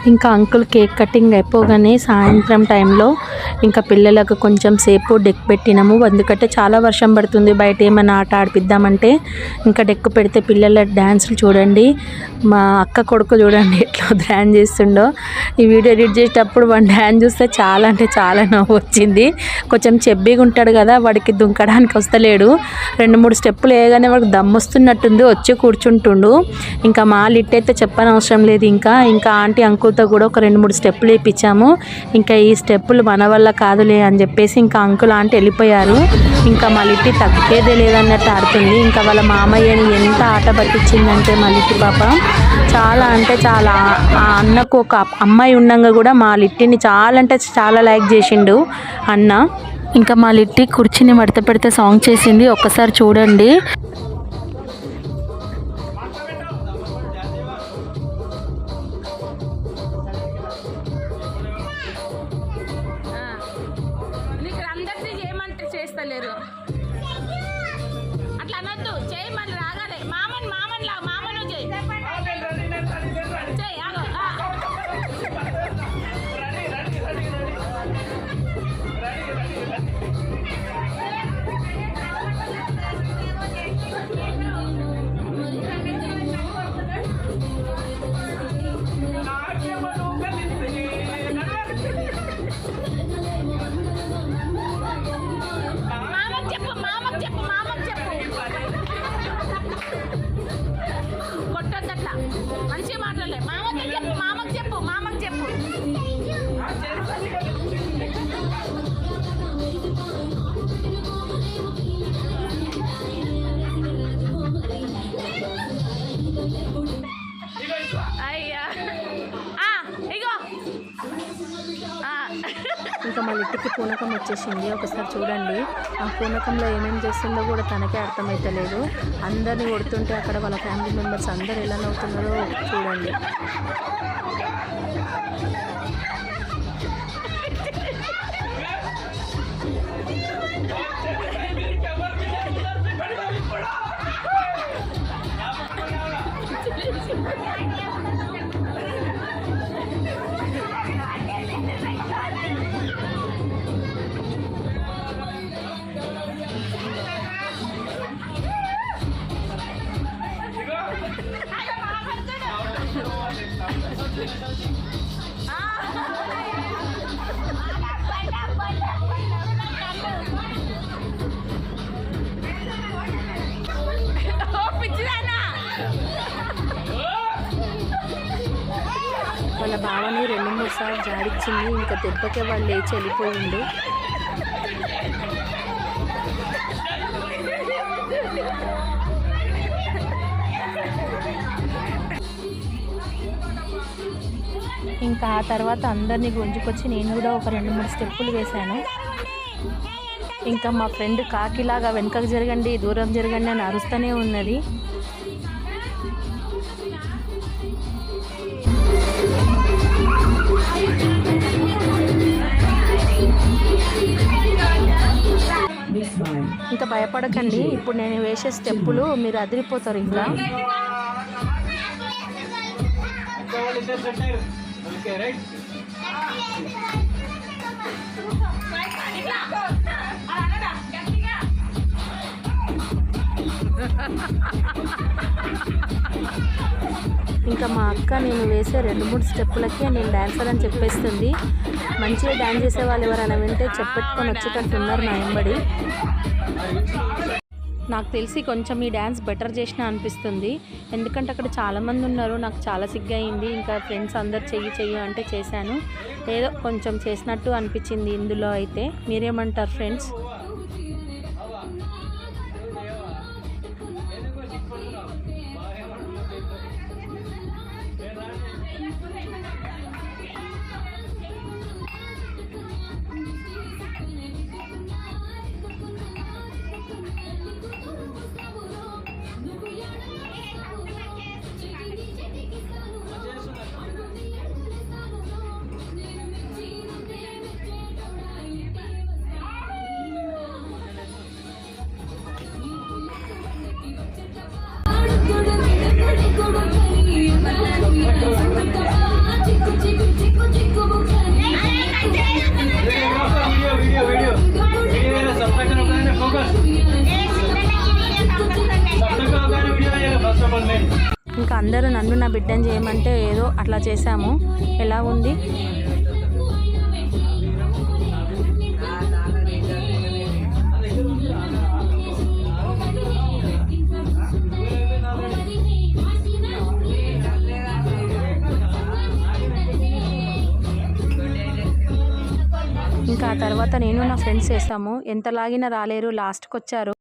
ఇంకా uncle cake cutting అయిపోగానే సాయంత్రం టైంలో ఇంకా పిల్లలకు కొంచెం సేపు డెక్ పెట్టినాము. ఎందుకంటే చాలా వర్షం పడుతుంది, బయట ఏమైనా ఆట ఆడిపిద్దామంటే ఇంకా డెక్ పెడితే పిల్లల డ్యాన్సులు చూడండి. మా అక్క కొడుకు చూడండి ఎట్లా డ్యాన్స్ చేస్తుండో. ఈ వీడియో ఎడిట్ చేసేటప్పుడు వాడి డ్యాన్స్ చూస్తే చాలా అంటే చాలా నవ్వు వచ్చింది. కొంచెం చెబ్బీగా ఉంటాడు కదా, వాడికి దుంకడానికి వస్తలేడు. 2-3 స్టెప్పులు వేయగానే వాడికి దమ్ వస్తున్నట్టుంది, వచ్చి కూర్చుంటుండు. ఇంకా మా లిట్ అయితే చెప్పనవసరం లేదు. ఇంకా ఆంటీ అంకుల్తో కూడా ఒక 2-3 స్టెప్పులు వేయించాము. ఇంకా ఈ స్టెప్పులు మన వల్ల కాదులే అని చెప్పేసి ఇంకా అంకుల్ ఆంటీ వెళ్ళిపోయారు. ఇంకా మా లిట్టి తగ్గేదే లేదన్నట్టు ఆడుతుంది. ఇంకా వాళ్ళ మామయ్యని ఎంత ఆట పట్టించిందంటే మా లిట్టి పాప చాలా అంటే చాలా. ఆ అన్నకు ఒక అమ్మాయి ఉండగా కూడా మా లిట్టిని చాలా అంటే చాలా లైక్ చేసిండు అన్న. ఇంకా మా లిట్టి కుర్చీని మడత పెడితే సాంగ్ చేసింది, ఒక్కసారి చూడండి. చేస్తలేరు అట్లా అనొద్దు, చేయి మళ్ళీ రాగానే మామన్ లా మామను చేయి ఆగో. కొట్టొద్దట్లా, మంచిగా మాట్లాడలే. మామకు చెప్పు. అయ్యా ఇగో. ఇంకా మా లిట్టికి పూనకం వచ్చేసింది, ఒకసారి చూడండి. ఆ పూనకంలో ఏమేమి చేస్తుందో కూడా తనకే అర్థమవుతలేదు. అందరినీ కొడుతుంటే అక్కడ వాళ్ళ ఫ్యామిలీ మెంబర్స్ అందరు ఎలా నవ్వుతున్నారో చూడండి. వాళ్ళ బావని 2-3 సార్లు జాడిచ్చింది. ఇంకా దెబ్బకే వాళ్ళు లేచి వెళ్ళిపోయిండు. ఇంకా ఆ తర్వాత అందరినీ గుంజుకొచ్చి నేను కూడా ఒక 2-3 స్టెప్పులు వేశాను. ఇంకా మా ఫ్రెండ్ కాకిలాగా వెనకకు జరగండి, దూరం జరగండి అని అరుస్తూనే ఉన్నది. ఇంకా భయపడకండి, ఇప్పుడు నేను వేసే స్టెప్పులు మీరు అదిరిపోతారు. ఇంకా ఇంకా మా అక్క నేను వేసే 2-3 స్టెప్పులకే నేను డాన్సర్ అని చెప్పేస్తుంది. మంచిగా డాన్స్ చేసే వాళ్ళు ఎవరైనా వింటే చెప్పెట్టుకొని వచ్చేటట్టున్నారు నా వెంబడి. నాకు తెలిసి కొంచెం ఈ డ్యాన్స్ బెటర్ చేసినా అనిపిస్తుంది, ఎందుకంటే అక్కడ చాలామంది ఉన్నారు. నాకు చాలా సిగ్గయింది. ఇంకా ఫ్రెండ్స్ అందరు చెయ్యి అంటే చేశాను, ఏదో కొంచెం చేసినట్టు అనిపించింది ఇందులో అయితే. మీరేమంటారు ఫ్రెండ్స్? ఇంకా అందరూ నన్ను నా బిడ్డని చేయమంటే ఏదో అట్లా చేశాము. ఎలా ఉంది? ఇంకా ఆ తర్వాత నేను నా ఫ్రెండ్స్ చేసాము. ఎంత లాగినా రాలేరు, లాస్ట్కి వచ్చారు.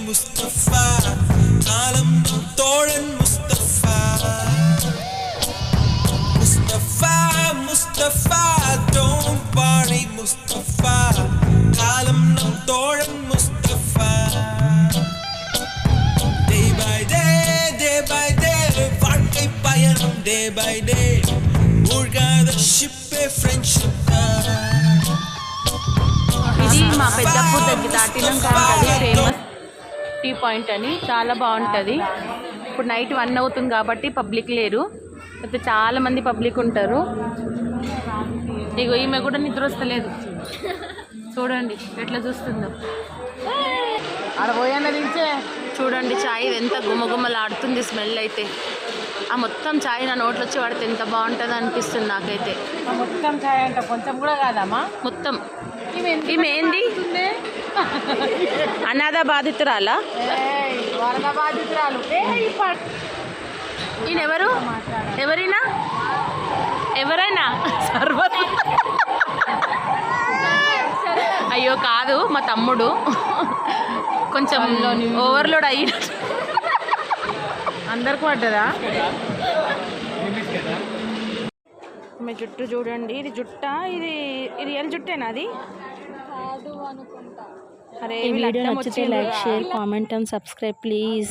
Mustafa, kalam thoran Mustafa. Mustafa, Mustafa, don't worry Mustafa, kalam thoran Mustafa. Day by day, varkai payanam day by day. Urgada ship friendship. ఇది మా పెద్దప్పు దగ్గర దాటినాక అది ఫేమస్ టీ పాయింట్ అని, చాలా బాగుంటుంది. ఇప్పుడు నైట్ 1 అవుతుంది కాబట్టి పబ్లిక్ లేరు, అయితే చాలా మంది పబ్లిక్ ఉంటారు. ఇగో ఈమె కూడా నిద్ర వస్తలేదు, చూడండి ఎట్లా చూస్తుందో. ఆడ పోయన్నదించే చూడండి, చాయ్ ఎంత గుమ్మగుమ్మలాడుతుంది స్మెల్ అయితే. ఆ మొత్తం చాయ్ నా నోట్లో వచ్చి పడితే ఎంత బాగుంటుంది అనిపిస్తుంది నాకైతే. మొత్తం చాయ్ అంట, కొంచెం కూడా కాదమ్మా, మొత్తం. ఈమె ఏంది, అనాథ బాధితురాలా? వరద బాధితురాలు. ఈయన ఎవరు? ఎవరైనా సర్వత్. అయ్యో కాదు, మా తమ్ముడు కొంచెం ఓవర్లోడ్ అయ్యి అందరికి పడ్డదా? మీ జుట్టు చూడండి, ఇది జుట్టా? ఇది రియల్ జుట్టేనా అది? అరే, ఈ వీడియో నచ్చితే like, share, comment and subscribe please.